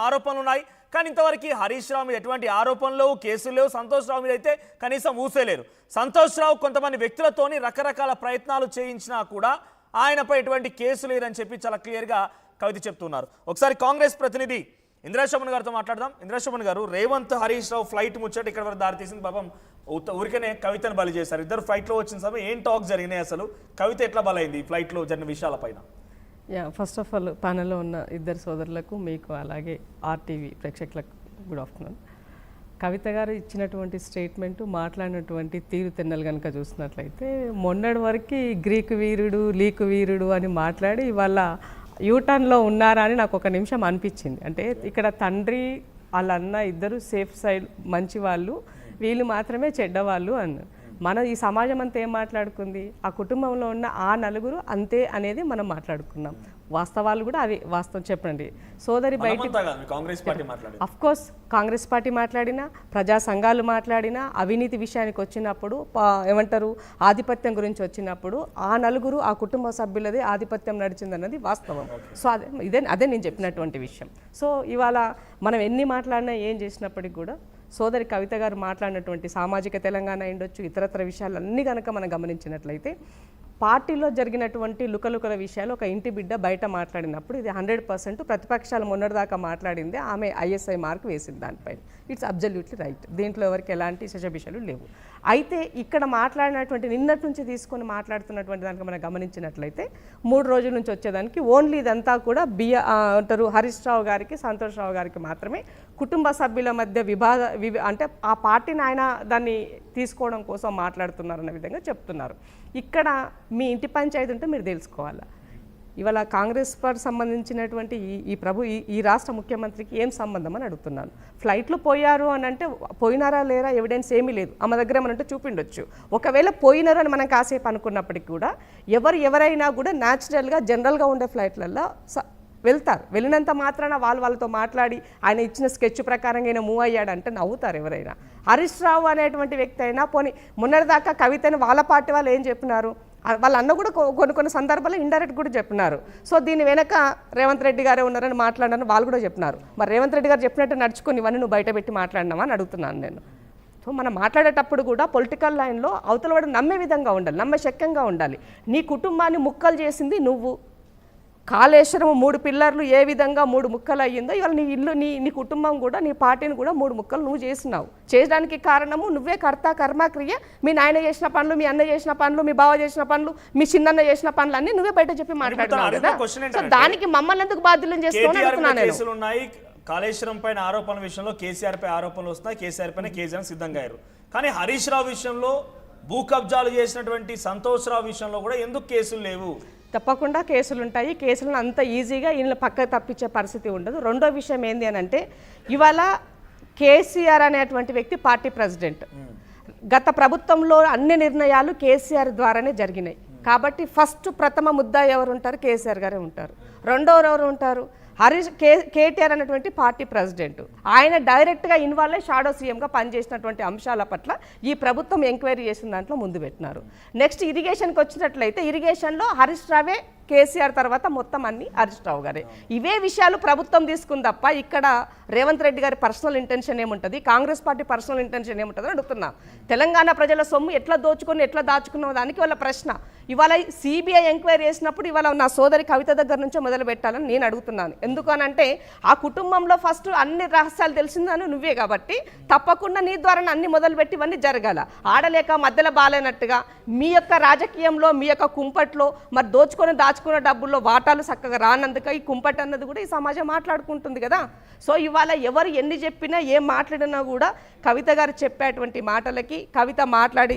ఆరోపణలు ఉన్నాయి. కానీ ఇంతవరకు హరీష్ రావు మీద ఎటువంటి ఆరోపణలు లేవు, కేసులు లేవు. సంతోష్ రావు మీద అయితే కనీసం ఊసేలేరు. సంతోష్ రావు కొంతమంది వ్యక్తులతోని రకరకాల ప్రయత్నాలు చేయించినా కూడా ఆయనపై ఎటువంటి కేసు లేదని చెప్పి చాలా క్లియర్గా కవిత చెప్తున్నారు. ఒకసారి కాంగ్రెస్ ప్రతినిధి ఇంద్రాశోభన్ గారితో మాట్లాడదాం. ఇంద్రాశోభన్ గారు, రేవంత్ హరీష్ రావు ఫ్లైట్ ముచ్చట ఇక్కడ వరకు దారితీసింది. పాపం ఊరికనే కవితను బలి చేశారు. ఇద్దరు ఫ్లైట్లో వచ్చిన సమయం ఏం టాక్ జరిగినాయి, అసలు కవిత ఎట్లా బలైంది ఫ్లైట్లో జరిగిన విషయాలపైన? ఫస్ట్ ఆఫ్ ఆల్ ప్యానెల్లో ఉన్న ఇద్దరు సోదరులకు, మీకు అలాగే ఆర్టీవీ ప్రేక్షకులకు గుడ్ ఆఫ్టర్నూన్. కవిత గారు ఇచ్చినటువంటి స్టేట్మెంటు, మాట్లాడినటువంటి తీరు తెన్నలు కనుక చూసినట్లయితే మొన్నటి వరకు గ్రీకు వీరుడు లీకు వీరుడు అని మాట్లాడి ఇవాళ యూటర్న్లో ఉన్నారా అని నాకు ఒక నిమిషం అనిపించింది. అంటే ఇక్కడ తండ్రి వాళ్ళ అన్న ఇద్దరు సేఫ్ సైడ్ మంచి వాళ్ళు, వీళ్ళు మాత్రమే చెడ్డవాళ్ళు అన్నారు. మన ఈ సమాజం అంతా ఏం మాట్లాడుకుంది, ఆ కుటుంబంలో ఉన్న ఆ నలుగురు అంతే అనేది మనం మాట్లాడుకున్నాం. వాస్తవాలు కూడా అవి వాస్తవం. చెప్పండి సోదరి, బయట అఫ్ కోర్స్ కాంగ్రెస్ పార్టీ మాట్లాడినా, ప్రజా సంఘాలు మాట్లాడినా, అవినీతి విషయానికి వచ్చినప్పుడు ఏమంటారు, ఆధిపత్యం గురించి వచ్చినప్పుడు ఆ నలుగురు ఆ కుటుంబ సభ్యులదే ఆధిపత్యం నడిచిందన్నది వాస్తవం. సో అదే నేను చెప్పినటువంటి విషయం. సో ఇవాళ మనం ఎన్ని మాట్లాడినా ఏం చేసినప్పటికీ కూడా సోదరి కవిత గారు మాట్లాడినటువంటి సామాజిక తెలంగాణ ఉండొచ్చు, ఇతరత్ర విషయాలన్నీ కనుక మనం గమనించినట్లయితే పార్టీలో జరిగినటువంటి లుకలుకల విషయాలు ఒక ఇంటి బిడ్డ బయట మాట్లాడినప్పుడు ఇది 100% ప్రతిపక్షాలు మొన్నటిదాకా మాట్లాడిందే ఆమె ఐఎస్ఐ మార్క్ వేసింది దానిపైన. It's absolutely right. దీంట్లో ఎవరికి ఎలాంటి శశబిషలు లేవు. అయితే ఇక్కడ మాట్లాడినటువంటి నిన్నటి నుంచి తీసుకొని మాట్లాడుతున్నటువంటి దానికి మనం గమనించినట్లయితే 3 రోజుల నుంచి వచ్చేదానికి ఓన్లీ ఇదంతా కూడా అంటారు హరీష్ రావు గారికి, సంతోష్ రావు గారికి మాత్రమే కుటుంబ సభ్యుల మధ్య అంటే ఆ పార్టీని ఆయన దాన్ని తీసుకోవడం కోసం మాట్లాడుతున్నారన్న విధంగా చెప్తున్నారు. ఇక్కడ మీ ఇంటి పంచాయతీ ఉంటే మీరు తెలుసుకోవాలి. ఇవాళ కాంగ్రెస్ పార్టీ సంబంధించినటువంటి ఈ రాష్ట్ర ముఖ్యమంత్రికి ఏం సంబంధం అని అడుగుతున్నాను. ఫ్లైట్లో పోయారు అని అంటే పోయినారా లేరా ఎవిడెన్స్ ఏమీ లేదు. ఆమె దగ్గర ఏమనంటే చూపిండొచ్చు. ఒకవేళ పోయినారు అని మనం కాసేపు అనుకున్నప్పటికీ కూడా ఎవరైనా కూడా న్యాచురల్గా జనరల్గా ఉండే ఫ్లైట్లలో వెళ్తారు. వెళ్ళినంత మాత్రాన వాళ్ళతో మాట్లాడి ఆయన ఇచ్చిన స్కెచ్ ప్రకారంగా ఆయన మూవ్ అయ్యాడంటే నవ్వుతారు ఎవరైనా. హరీష్ రావు అనేటువంటి వ్యక్తి అయినా పోనీ మొన్నటిదాకా కవితని వాళ్ళ పార్టీ వాళ్ళు ఏం చెప్పినారు, వాళ్ళ అన్న కూడా కొన్ని సందర్భాల్లో ఇండైరెక్ట్ కూడా చెప్పినారు. సో దీని వెనక రేవంత్ రెడ్డి గారే ఉన్నారని మాట్లాడారని వాళ్ళు కూడా చెప్పినారు. మరి రేవంత్ రెడ్డి గారు చెప్పినట్టు నడుచుకొని ఇవన్నీ నువ్వు బయట పెట్టి మాట్లాడినావా అని అడుగుతున్నాను నేను. సో మనం మాట్లాడేటప్పుడు కూడా పొలిటికల్ లైన్లో అవతల వాడు నమ్మే విధంగా ఉండాలి, నమ్మశక్యంగా ఉండాలి. నీ కుటుంబాన్ని ముక్కలు చేసింది నువ్వు. కాళేశ్వరం 3 పిల్లర్లు ఏ విధంగా 3 ముక్కలు అయ్యిందో ఇవాళ నీ ఇల్లు నీ కుటుంబం కూడా నీ పార్టీని కూడా 3 ముక్కలు నువ్వు చేసినావు. చేయడానికి కారణము నువ్వే. కర్త కర్మ క్రియ. మీ నాయన చేసిన పనులు, మీ అన్న చేసిన పనులు, మీ బావ చేసిన పనులు, మీ చిన్నన్న చేసిన పనులు అన్నీ నువ్వే బయట చెప్పి మాట్లాడుతున్నావు కదా. సో దానికి మమ్మల్ని ఎందుకు బాధ్యులను చేస్తున్నాను. కాళేశ్వరం పైన ఆరోపణల విషయంలో కేసీఆర్ పై ఆరోపణలు వస్తున్నాయి. కేసీఆర్ పైన కేసీఆర్ సిద్ధంగా అయ్యారు. కానీ హరీష్ రావు విషయంలో, భూ కబ్జాలు చేసినటువంటి సంతోష్ రావు విషయంలో కూడా ఎందుకు కేసులు లేవు? తప్పకుండా కేసులు ఉంటాయి. కేసులను అంత ఈజీగా వీళ్ళని పక్కకు తప్పించే పరిస్థితి ఉండదు. రెండో విషయం ఏంది అని అంటే ఇవాళ కేసీఆర్ అనేటువంటి వ్యక్తి పార్టీ ప్రెసిడెంట్. గత ప్రభుత్వంలో అన్ని నిర్ణయాలు కేసీఆర్ ద్వారానే జరిగినాయి. కాబట్టి ఫస్ట్ ప్రథమ ముద్దా ఎవరు ఉంటారు, కేసీఆర్ గారే ఉంటారు. రెండోరు ఎవరు ఉంటారు, కేటీఆర్ అనేటువంటి పార్టీ ప్రెసిడెంట్. ఆయన డైరెక్ట్గా ఇన్వాల్వ్ అయ్యి షాడో సీఎంగా పనిచేసినటువంటి అంశాల పట్ల ఈ ప్రభుత్వం ఎంక్వైరీ చేసిన దాంట్లో ముందు పెట్టినారు. నెక్స్ట్ ఇరిగేషన్కి వచ్చినట్లయితే ఇరిగేషన్లో హరీష్ రావే, కేసీఆర్ తర్వాత మొత్తం అన్ని హరీష్ రావు గారే. ఇవే విషయాలు ప్రభుత్వం తీసుకుంది తప్ప ఇక్కడ రేవంత్ రెడ్డి గారి పర్సనల్ ఇంటెన్షన్ ఏముంటుంది, కాంగ్రెస్ పార్టీ పర్సనల్ ఇంటెన్షన్ ఏముంటుంది అని అడుగుతున్నా. తెలంగాణ ప్రజల సొమ్ము ఎట్లా దోచుకొని ఎట్లా దాచుకున్న దానికి వాళ్ళ ప్రశ్న. ఇవాళ సిబిఐ ఎంక్వైరీ చేసినప్పుడు ఇవాళ నా సోదరి కవిత దగ్గర నుంచే మొదలు పెట్టాలని నేను అడుగుతున్నాను. ఎందుకనంటే ఆ కుటుంబంలో ఫస్ట్ అన్ని రహస్యాలు తెలిసిందని నువ్వే కాబట్టి తప్పకుండా నీ ద్వారా అన్ని మొదలుపెట్టి ఇవన్నీ జరగాల. ఆడలేక మధ్యలో బాలేనట్టుగా మీ యొక్క రాజకీయంలో మీ యొక్క కుంపట్లో మరి దాచుకున్న డబ్బుల్లో వాటాలు చక్కగా రానందుక ఈ కుంపట్ అన్నది కూడా ఈ సమాజం మాట్లాడుకుంటుంది కదా. సో ఇవాళ ఎవరు ఎన్ని చెప్పినా ఏం మాట్లాడినా కూడా కవిత గారు చెప్పేటువంటి మాటలకి, కవిత మాట్లాడి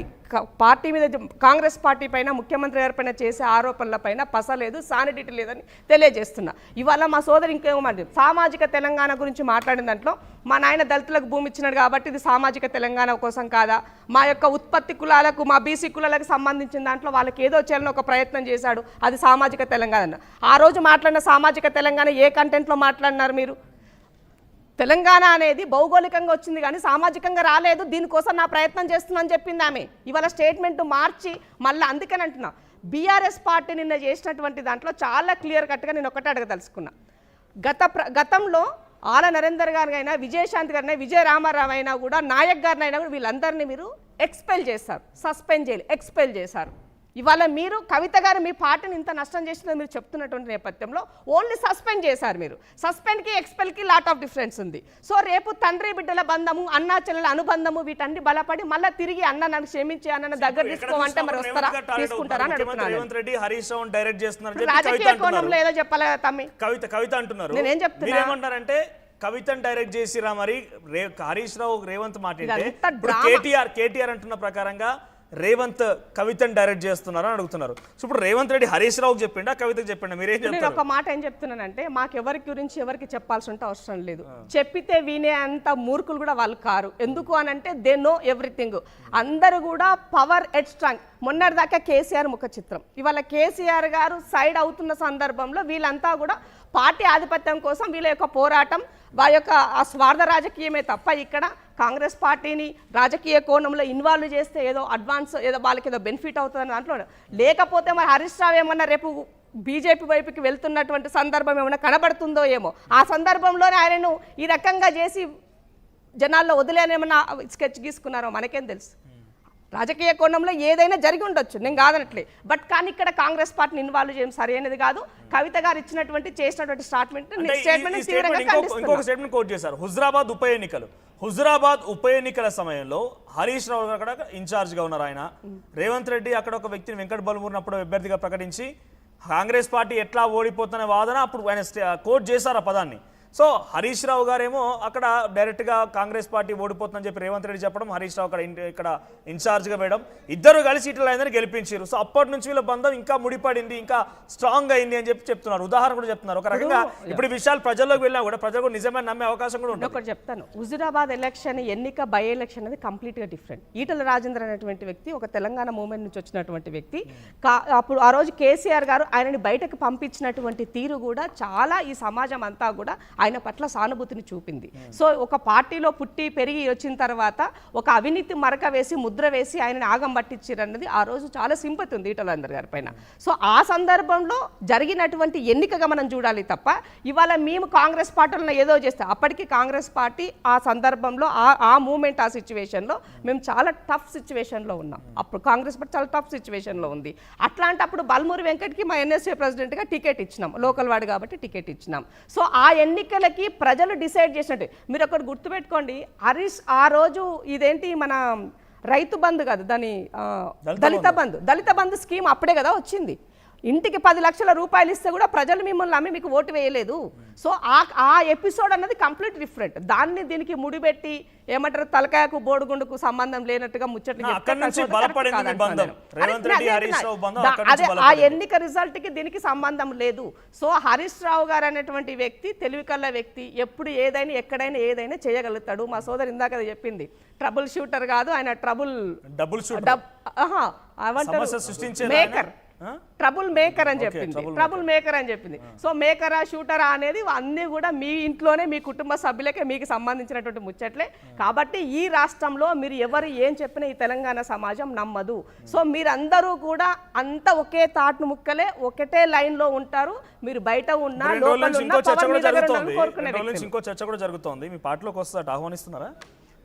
పార్టీ మీద కాంగ్రెస్ పార్టీ పైన ముఖ్యమంత్రి గారి పైన చేసే ఆరోపణల పైన పసలేదు, సానిడిటీ లేదని తెలియజేస్తున్నా. ఇవాళ మా సోదరు ఇంకేమో సామాజిక తెలంగాణ గురించి మాట్లాడిన దాంట్లో మా నాయన దళితులకు భూమి ఇచ్చినాడు కాబట్టి ఇది సామాజిక తెలంగాణ కోసం కాదా, మా యొక్క ఉత్పత్తి కులాలకు, మా బీసీ కులాలకు సంబంధించిన దాంట్లో వాళ్ళకి ఏదో చేయాలని ఒక ప్రయత్నం చేశాడు, అది సామాజిక తెలంగాణ. ఆ రోజు మాట్లాడిన సామాజిక తెలంగాణ ఏ కంటెంట్లో మాట్లాడినారు మీరు? తెలంగాణ అనేది భౌగోళికంగా వచ్చింది కానీ సామాజికంగా రాలేదు, దీనికోసం నా ప్రయత్నం చేస్తున్నాను చెప్పింది ఆమె. ఇవాళ స్టేట్మెంట్ మార్చి మళ్ళీ అందుకని అంటున్నా బీఆర్ఎస్ పార్టీ నిన్న చేసినటువంటి దాంట్లో చాలా క్లియర్ కట్గా నేను ఒకటే అడగదలుచుకున్నా. గతంలో ఆల నరేందర్ గారినైనా విజయశాంతి గారినైనా విజయ రామారావు అయినా కూడా నాయక్ గారినైనా కూడా వీళ్ళందరినీ మీరు ఎక్స్పెల్ చేస్తారు, సస్పెండ్ చేయాలి, ఎక్స్పెల్ చేశారు. ఇవాళ మీరు కవిత గారు మీ పార్టీని ఇంత నష్టం చేసిందని మీరు చెప్తున్నటువంటి నేపథ్యంలో ఓన్లీ సస్పెండ్ చేశారు. మీరు సస్పెండ్కి ఎక్స్పెల్కి లాట్ ఆఫ్ డిఫరెన్స్ ఉంది. సో రేపు తండ్రి బిడ్డల బంధము, అన్నా చెల్లెల అనుబంధము వీటన్ని బలపడి మళ్ళీ తిరిగి అన్న నన్ను క్షమించి అన్న దగ్గర తీసుకోమంటే మరి వస్తారా, తీసుకుంటారా అని అడుగుతున్నాను. రేవంత్ రెడ్డి హరీష్ రావు డైరెక్ట్ చేస్తున్నారు, రాజకీయ కోణంలో ఏదో చెప్పాలి కదా తమ్మి. కవిత అంటున్నారు. నేనేం చెప్తున్నా, మీరేమంటారంటే కవితను డైరెక్ట్ చేసిరా మరి హరీష్ రావు రేవంత్ మాట కేటీఆర్ అంటున్న ప్రకారంగా రేవంత్ కవితను డైరెక్ట్ చేస్తున్నారు అని అడుగుతున్నారు. సో ఇప్పుడు రేవంత్ రెడ్డి హరీష్ రావుకి చెప్పిండా కవితకు చెప్పిండా? మీరేం చెప్తారు? నేను ఒక మాట ఏం చెప్తున్నానంటే మాకెవరి గురించి ఎవరికి చెప్పాల్సి ఉంటే అవసరం లేదు. చెప్పితే వినే అంత మూర్ఖులు కూడా వాళ్ళు కారు. ఎందుకు అని అంటే దే నో ఎవ్రీథింగ్. అందరూ కూడా పవర్ ఎట్ స్ట్రాంగ్. మొన్నటిదాకా కేసీఆర్ ముఖ చిత్రం, ఇవాళ కేసీఆర్ గారు సైడ్ అవుతున్న సందర్భంలో వీళ్ళంతా కూడా పార్టీ ఆధిపత్యం కోసం వీళ్ళ యొక్క పోరాటం, వారి యొక్క ఆ స్వార్థ రాజకీయమే తప్ప ఇక్కడ కాంగ్రెస్ పార్టీని రాజకీయ కోణంలో ఇన్వాల్వ్ చేస్తే ఏదో అడ్వాన్స్ ఏదో వాళ్ళకి ఏదో బెనిఫిట్ అవుతుందని దాంట్లో. లేకపోతే మరి హరీష్ రావు ఏమన్నా రేపు బీజేపీ వైపుకి వెళ్తున్నటువంటి సందర్భం ఏమైనా కనబడుతుందో ఏమో, ఆ సందర్భంలోనే ఆయనను ఈ రకంగా చేసి జనాల్లో వదిలేనేమన్నా స్కెచ్ గీసుకున్నారో మనకేం తెలుసు. రాజకీయ కోణంలో ఏదైనా జరిగి ఉండొచ్చు, నేను కాదనట్లే. బట్ కానీ ఇక్కడ కాంగ్రెస్ పార్టీని ఇన్వాల్వ్ చేయడం సరైనది కాదు. కవిత గారు చేసినటువంటి స్టేట్మెంట్ ఇంకొక స్టేట్మెంట్ కోట్ చేశారు. హుజురాబాద్ ఉప ఎన్నికల సమయంలో హరీష్ రావు అక్కడ ఇన్ఛార్జ్ గా ఉన్నారు. ఆయన రేవంత్ రెడ్డి అక్కడ ఒక వ్యక్తిని వెంకట బలమూరినప్పుడు అభ్యర్థిగా ప్రకటించి కాంగ్రెస్ పార్టీ ఎట్లా ఓడిపోతున్న వాదన అప్పుడు ఆయన కోట్ చేశారు ఆ పదాన్ని. సో హరీష్ రావు గారేమో అక్కడ డైరెక్ట్గా కాంగ్రెస్ పార్టీ ఓడిపోతుందని చెప్పి రేవంత్ రెడ్డి చెప్పడం, హరీష్ రావు అక్కడ ఇక్కడ ఇన్ఛార్జ్గా వేయడం, ఇద్దరు కలిసి ఇట్లా అయిందని గెలిపించారు. సో అప్పటి నుంచి వీళ్ళ బంధం ఇంకా ముడిపడింది, ఇంకా స్ట్రాంగ్ అయింది అని చెప్పి చెప్తున్నారు. ఉదాహరణ కూడా చెప్తున్నారు. ఒక రకంగా ఇప్పుడు ఈ విషయాలు ప్రజల్లోకి వెళ్ళినా కూడా ప్రజలు కూడా నిజమైన నమ్మే అవకాశం కూడా ఉంటుంది. ఒకటి చెప్తాను, హుజురాబాద్ ఎలక్షన్ ఎన్నిక బై ఎలక్షన్ అనేది కంప్లీట్గా డిఫరెంట్. ఈటల రాజేందర్ అనేటువంటి వ్యక్తి ఒక తెలంగాణ మూవ్మెంట్ నుంచి వచ్చినటువంటి వ్యక్తి. అప్పుడు ఆ రోజు కేసీఆర్ గారు ఆయనని బయటకు పంపించినటువంటి తీరు కూడా చాలా ఈ సమాజం అంతా కూడా ఆయన పట్ల సానుభూతిని చూపింది. సో ఒక పార్టీలో పుట్టి పెరిగి వచ్చిన తర్వాత ఒక అవినీతి మరక వేసి ముద్ర వేసి ఆయనని ఆగం పట్టించారన్నది ఆ రోజు చాలా సింపతి ఉంది ఈటలందరి గారి పైన. సో ఆ సందర్భంలో జరిగినటువంటి ఎన్నికగా మనం చూడాలి తప్ప ఇవాళ మేము కాంగ్రెస్ పార్టీలో ఏదో చేస్తే అప్పటికి కాంగ్రెస్ పార్టీ ఆ సందర్భంలో ఆ మూమెంట్ ఆ సిచ్యువేషన్లో మేము చాలా టఫ్ సిచ్యువేషన్లో ఉన్నాం. అప్పుడు కాంగ్రెస్ పార్టీ చాలా టఫ్ సిచ్యువేషన్లో ఉంది. అట్లాంటప్పుడు బల్మూరి వెంకట్కి మా ఎన్ఎస్ఏ ప్రెసిడెంట్గా టికెట్ ఇచ్చినాం, లోకల్ వాడు కాబట్టి టికెట్ ఇచ్చినాం. సో ఆ ఎన్నికలకి ప్రజలు డిసైడ్ చేసినట్టు మీరు ఒకటి గుర్తుపెట్టుకోండి. హరీష్ ఆ రోజు ఇదేంటి మన రైతు బంధు కాదు దాని దళిత బంధు స్కీమ్ అప్పుడే కదా వచ్చింది. ఇంటికి 10 లక్షల రూపాయలు ఇస్తే కూడా ప్రజలు మిమ్మల్ని నమ్మి మీకు ఓటు వేయలేదు. సో ఆ ఎపిసోడ్ అన్నది కంప్లీట్ డిఫరెంట్. దాన్ని దీనికి ముడిపెట్టి ఏమంటారు తలకాయకు బోడుగుండుకు సంబంధం లేనట్టుగా ముచ్చట్లు అదే ఆ ఎన్నిక రిజల్ట్ కి దీనికి సంబంధం లేదు. సో హరీష్ రావు గారు అనేటువంటి వ్యక్తి తెలివి కల్ల వ్యక్తి, ఎప్పుడు ఏదైనా ఎక్కడైనా ఏదైనా చేయగలుగుతాడు. మా సోదరు ఇందాక చెప్పింది ట్రబుల్ షూటర్ కాదు, ఆయన మేకర్ ట్రబుల్ మేకర్ అని చెప్పింది. సో మేకరా షూటరా అనేది అన్నీ కూడా మీ ఇంట్లోనే మీ కుటుంబ సభ్యులకే మీకు సంబంధించినటువంటి ముచ్చట్లే. కాబట్టి ఈ రాష్ట్రంలో మీరు ఎవరు ఏం చెప్పినా ఈ తెలంగాణ సమాజం నమ్మదు. సో మీరందరూ కూడా అంతా ఒకే తాటు ముక్కలే, ఒకటే లైన్ లో ఉంటారు. మీరు బయట ఉన్నా లోపల ఉన్నా ఇంకో చర్చ కూడా జరుగుతోంది. మీ పార్టీలోకి వస్తుందట, ఆహ్వానిస్తున్నారా?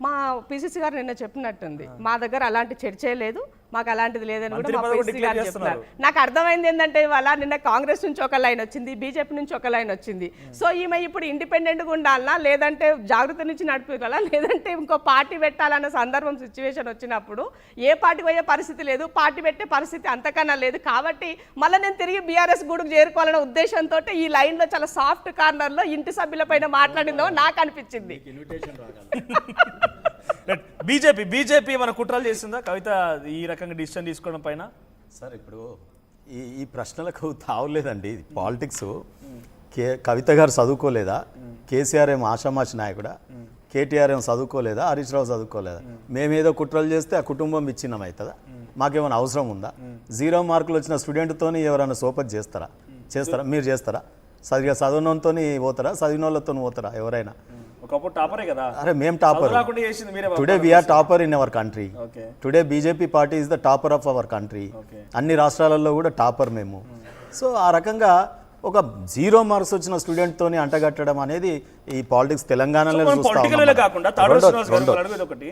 మా పిసిసి గారు నిన్న చెప్పినట్టుంది, మా దగ్గర అలాంటి చర్చే లేదు, మాకు అలాంటిది లేదని కూడా మా పిసిసి గారు చెప్తున్నారు. నాకు అర్థమైంది ఏంటంటే ఇవాళ నిన్న కాంగ్రెస్ నుంచి ఒక లైన్ వచ్చింది, బీజేపీ నుంచి ఒక లైన్ వచ్చింది. సో ఈమె ఇప్పుడు ఇండిపెండెంట్గా ఉండాలన్నా, లేదంటే జాగ్రత్త నుంచి నడిపియాలా, లేదంటే ఇంకో పార్టీ పెట్టాలన్న సందర్భం సిచ్యువేషన్ వచ్చినప్పుడు ఏ పార్టీ పోయే పరిస్థితి లేదు, పార్టీ పెట్టే పరిస్థితి అంతకన్నా లేదు. కాబట్టి మళ్ళీ నేను తిరిగి బీఆర్ఎస్ గూడుకు చేరుకోవాలనే ఉద్దేశంతో ఈ లైన్లో చాలా సాఫ్ట్ కార్నర్లో ఇంటి సభ్యుల పైన మాట్లాడిందో నాకు అనిపించింది. బీజేపీ మన కుట్రలు చేసిందా కవిత ఈ రకంగా డిసిషన్ తీసుకోవడం పైన? సార్ ఇప్పుడు ఈ ప్రశ్నలకు తావులేదండి. పాలిటిక్స్ కవిత గారు చదువుకోలేదా, కేసీఆర్ ఏమో ఆషామాషి నాయకుడా, కేటీఆర్ ఏమో చదువుకోలేదా, హరీష్ రావు చదువుకోలేదా? మేమేదో కుట్రలు చేస్తే ఆ కుటుంబం విచ్ఛిన్నం అవుతుందా? మాకేమైనా అవసరం ఉందా? 0 మార్కులు వచ్చిన స్టూడెంట్తో ఎవరైనా సోపతి చేస్తారా? మీరు చేస్తారా? సరిగా చదివినోతో పోతారా, చదివిన వాళ్ళతో పోతారా? ఎవరైనా అరే మేము topper. Today we are topper in our country. Today BJP party is the topper of our country. అన్ని రాష్ట్రాలలో కూడా టాపర్ మేము. సో ఆ రకంగా ఒక 0 మార్క్స్ వచ్చిన స్టూడెంట్ తోని అంటగట్టడం అనేది ఈ పాలిటిక్స్ తెలంగాణలో చూస్తా పొలిటికల్ ఉన్నాం. కాకుండా తాడో శ్రీనివాస్ గారు రెండో- అడిగేది ఒకటి,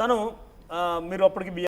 తను మీరు అప్పటికి